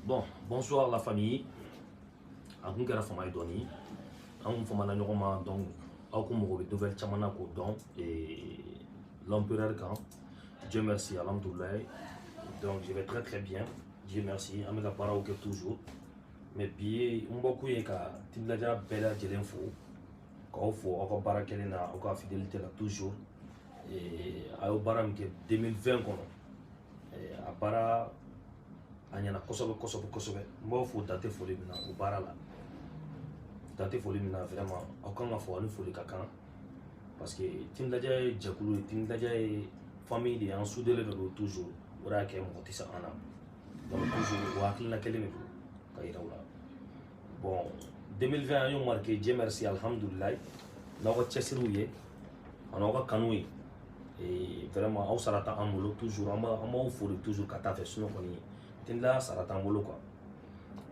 Bon, bonsoir la famille. En tout cas, famille doni. En famille na donc, au cours de nouvelles chamana ko don et l'empereur quand. Dieu merci, alhamdoulilah. Donc je vais très bien. Dieu merci. Amega para au toujours. Mais puis on beaucoup y ka tiblaja bela jelenfo. Ko fo ko bara kelena ko fidélité là toujours. Et ayo baram ke 2020 kono. Et a bara anyana kosobe mbo fo date foli mina o bara la date foli mina vraiment o kan ka fo ani foli ka kan parce que tim daja jakulu tim daja famille de en soudele do toujours ora ke mo tisa ana donc toujours wa hakilina keleme do ka ira wala bon 2020 ayo marqué Dieu merci alhamdulillah na ko chesiruye ana ko kanui et vraiment au sarata amulo toujours ama foli toujours ka ta fait sinon koni tinda sarata mbolo quoi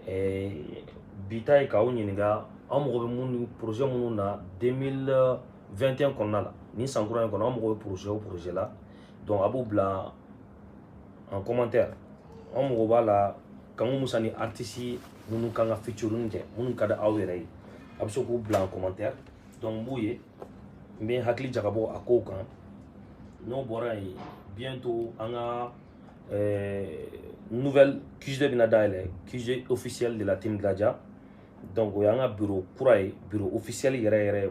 et bitay ka onyinga amogo be mun projet mun na 2021 konna la ni sankura ko amogo be projet là donc abou bla en commentaire amogo bala kamu musani artiste munu kanga featuring je munu kada awere abso ko bla en commentaire donc bouye mais hakli jagabo akokan no bora bientôt anga nouvelle QG binadaile QG officiel de la team Gladja donc il y a un bureau bureau officiel yere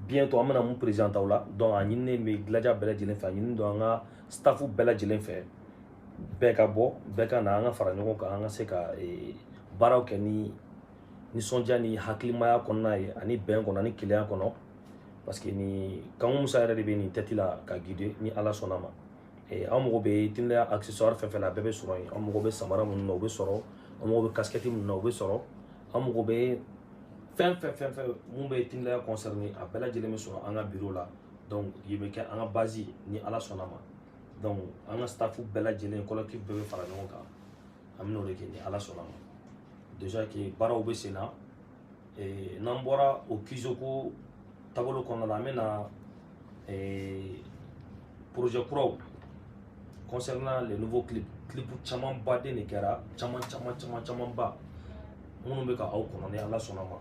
bientôt amena mon président là donc anine me Gladja bela jelen fa anine do anga staffu bela jelen fa beka bo beka na anga fara nyoko ka anga seka baraw ke ni sonja ni haklimaya konna ani ben konna ni client kono parce que ni quand musa yere de be ni tetila ka guider ni ala sonama et amogo be tinda accessoire fe la bébé soro amogo be samara mun no be soro amogo be casquette mun no be soro amogo be fin mun be tinda concerné a bela jele soro anga bureau là donc yebe ke anga base ni ala sonama donc anga staffu bela jele collectif bébé fara no ka amno de ke ni ala sonama déjà que bara obe sena et nambora o kizoko tabolo kono la mena projet pro concernant les nouveaux clips chaman ba de ne kɛra chaman ba minnu bɛ ka aw kɔnɔ ni ala sɔnna ma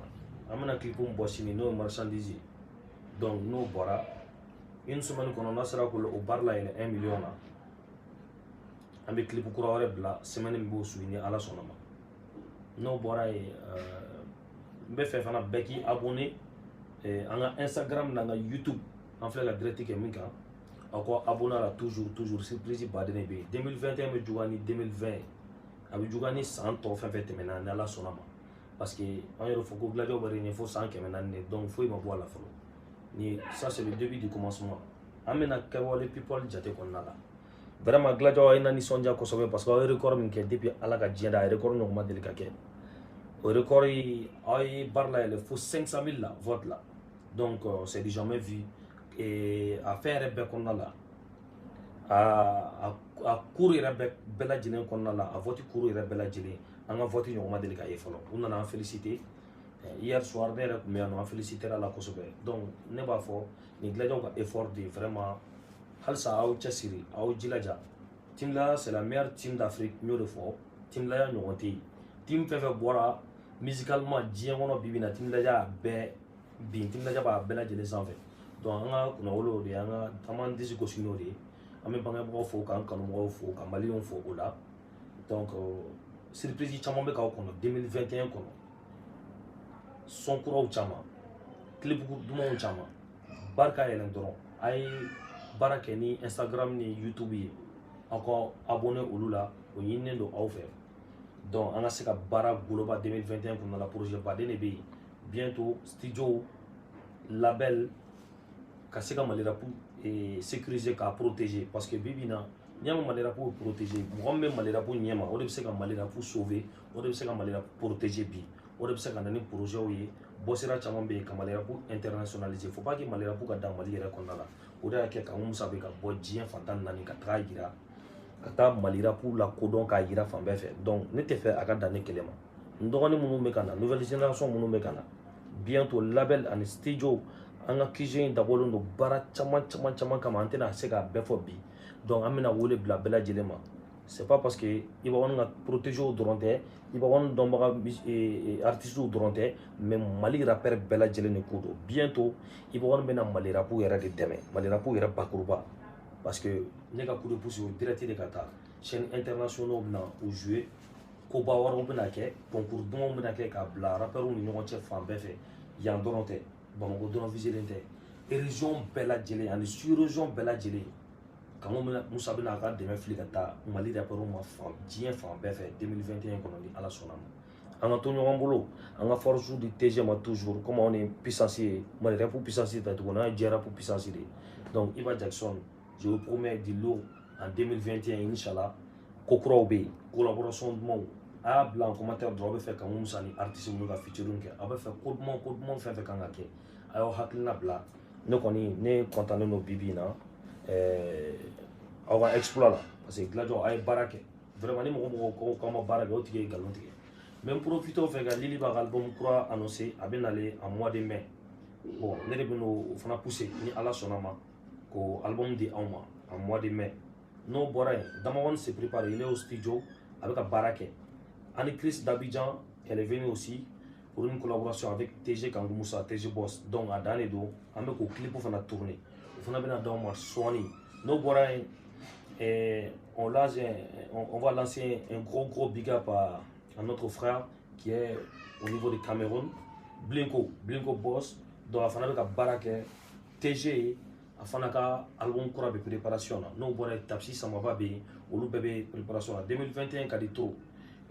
an bɛna clip bɔ sini n'o ye marchandise donc n'o bɔra une semaine kɔnɔ n'a sera k'o baara la yɛlɛ 1 million na an bɛ clip kura wɛrɛ bila semaine min b'o suivi ni ala sɔnna ma n'o bɔra yen n bɛ fɛ fana bɛɛ k'i abonné an ka Instagram n'an ka YouTube an filɛ ka direct kɛ min kan ako abonné la toujours surprise badene be 2021 me jugani 2020 abi jugani san to fɛn tɛmɛna ni ala sɔnna ma parce que an yɛrɛ fɔ ko Gladja bari ɲɛ fo san kɛmɛ naani donc foyi ma bɔ a la fɔlɔ ni ça c'est le début du commencement an bɛna kɛwale people jate kɔnɔna la vraiment Gladja a ye na nisɔndiya kosɛbɛ parce que aw ye record min kɛ depuis ala ka diɲɛ da a ye record ɲɔgɔn ma deli ka kɛ o record aw ye baara la yɛlɛ fo 500 000 la vote la donc c'est du jamais vu et a fɛn yɛrɛ bɛɛ kɔnɔna la a cours yɛrɛ bɛɛ lajɛlen kɔnɔna la a vote cours yɛrɛ bɛɛ lajɛlen an ka vote ɲɔgɔn ma deli ka ye fɔlɔ u nana an féliciter hier soir ne yɛrɛ tun bɛ yan nɔ an féliciter la kosɛbɛ donc ne b'a fɔ ni Gladja ka effort de vraiment halisa aw cɛsiri aw jilaja team la c'est la meilleure team d'Afrique n y'o de fɔ team la ya ɲɔgɔn tɛ yen team fɛn fɛn bɔra musicalement diɲɛ kɔnɔ bi bi in na team Gladja bɛɛ bin team Gladja b'a bɛɛ lajɛlen sanfɛ donc an ka kunnawolo de ye an b'an disi gosi n'o de ye an bɛ bangebagaw fo k'an kanubagaw fo ka maliyɛnw fo o la donc surprise caman bɛ k'aw kɔnɔ 2021 kɔnɔ son kuraw caman clip dumanw caman barika yɛlɛn dɔrɔn a ye baara kɛ ni Instagram ni YouTube ye aw ka abonné olu la o ɲininen don aw fɛ donc an ka se ka baara goloba 2021 kɔnɔna la projet baden de bɛ yen bientôt studio label ka se ka Mali rap sécuriser k'a protéger parce que bibi na ɲɛma Mali rap protéger mɔgɔ min bɛ Mali rap ɲɛma o de bɛ se ka Mali rap sauver o de bɛ se ka Mali rap protéger bi o de bɛ se ka na ni projets ye bɔsira caman bɛ yen ka Mali rap internationaliser faut pas que Mali rap ka dan Mali yɛrɛ kɔnɔna la o de y'a kɛ Kaŋu Musa bɛ ka bɔ diɲɛ fantan naani ka taga yira ka taa Mali rap la kodɔn k'a yira fan bɛɛ fɛ donc ne tɛ fɛ a ka dan ne kelen ma n dɔgɔnin minnu bɛ ka na nouvelle génération minnu bɛ ka na bientôt label ani studio an ka QG in dabɔlen don baara caman kama an tɛna se k'a bɛɛ fɔ bi donc an bɛna wele bila bɛɛ lajɛlen ma c'est pas parce que il va on protéger au dronté il va on dombaga artiste au dronté mais Mali rappeur bella jelen ko do bientôt il va on bena Mali rap yɛrɛ de dɛmɛ Mali rap yɛrɛ bakuruba parce que ne ka coup de pouce au direct de kata chaîne internationale bena au jouer ko ba waro bena kɛ concours don bena kɛ ka bla rappeur ni ɲɔgɔn cɛ fan bɛɛ fɛ yan dɔrɔn tɛ Bamako dɔrɔn viselen tɛ région bella jelen ani sur-région bella jelen quand Moussa bena ka dɛmɛ fili ka taa Mali rappeur ma fan diɲɛ fan bɛɛ fɛ 2021 kɔnɔ ni Ala sɔnna ma an ka to ɲɔgɔn bolo an ka force di TG ma toujours comme on est puissance ye Mali rap puissance ta tuguni an ye rap puissance de donc Iba Jackson je vous promets du lourd en 2021 inchallah ko kuraw bɛ yen collaboration dumanw a y'a bila en commentaire dɔrɔn a bɛ fɛ ka Moussa ni artiste minnu ka featuring kɛ a bɛ fɛ ko duman fɛn fɛn kan ka kɛ a y'aw hakilina bila ne kɔni ne content no bi in na aw ka exploit la parce que Gladjo a ye baara kɛ vraiment ni mɔgɔ ko k'an ma baara kɛ o tigi ye nkalon tigɛ mais n profite o fɛ ka Lili b'a ka album kura annoncé a bɛ nalen en mois de mai bon ne de bɛ n'o fana pousser ni Ala sɔnna ma ko album di anw ma en mois de mai n'o bɔra yen Damawan se prépare il est au studio a bɛ ka baara kɛ Annie Chris d'Abidjan elle est venue aussi pour une collaboration avec TG Kangou Moussa TG Boss donc a dan de don an bɛ k'o clip fana tourner o fana bɛna d'aw ma sɔɔni n'o bɔra yen on va lancer un gros big up à notre frère qui est au niveau du Cameroun, Blinko Boss, donc afin de baara kɛ TG afin ka album kura bɛ préparation na n'o bɔra Tapsi Samaba bɛ yen olu bɛɛ bɛ préparation na 2021 ka di trop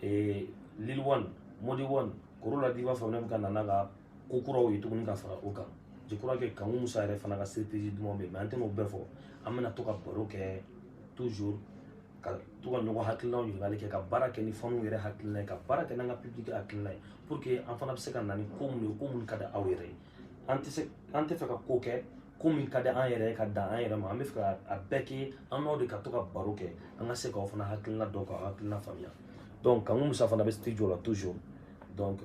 Lil One, Modi One, Korola Diva fana bɛ ka nana ka ko kuraw ye tuguni ka fara o kan je crois que Kangou Moussa yɛrɛ fana ka stratégie duman bɛ yen mais an tɛ n'o bɛɛ fɔ an bɛna to ka baro kɛ toujours ka to ka ɲɔgɔn hakilinaw ɲininkali kɛ ka baara kɛ ni fanu yɛrɛ hakilina ye ka baara kɛ n'an ka public hakilina ye pour que an fana bɛ se ka na ni ko minnu ye ko minnu ka di aw yɛrɛ ye an tɛ fɛ ka ko kɛ ko min ka di an yɛrɛ ye ka dan an yɛrɛ ma an bɛ fɛ ka a bɛɛ kɛ an n'aw de ka to ka baro kɛ an ka se k'aw fana hakilina dɔn k'aw hakilina faamuya donc Kangou Moussa fana bɛ studio la toujours donc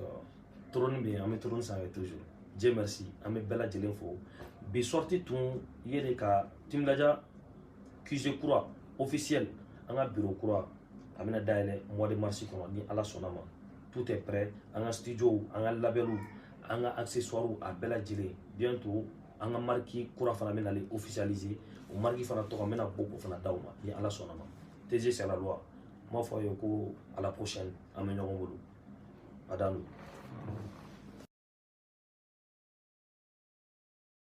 Toroni bɛ yen an bɛ Toroni sanfɛ toujours Dieu merci an bɛ bɛɛ lajɛlen fo bi sorti tun ye de ka Timinadiya QG kura officiel an ka bureau kura a bɛna dayɛlɛ mois de mars kɔnɔ ni Ala sɔnna ma tout est prêt an ka studio an ka labelu an ka accessoires a bɛɛ lajɛlen bientôt an ka marque kura fana bɛna ale officialiser o marque fana tɔgɔ n bɛna bɔ k'o fana d'aw ma ni Ala sɔnna ma TG c'est la loi n b'a fɔ aw ye ko à la prochaine an bɛ ɲɔgɔn bolo a dan don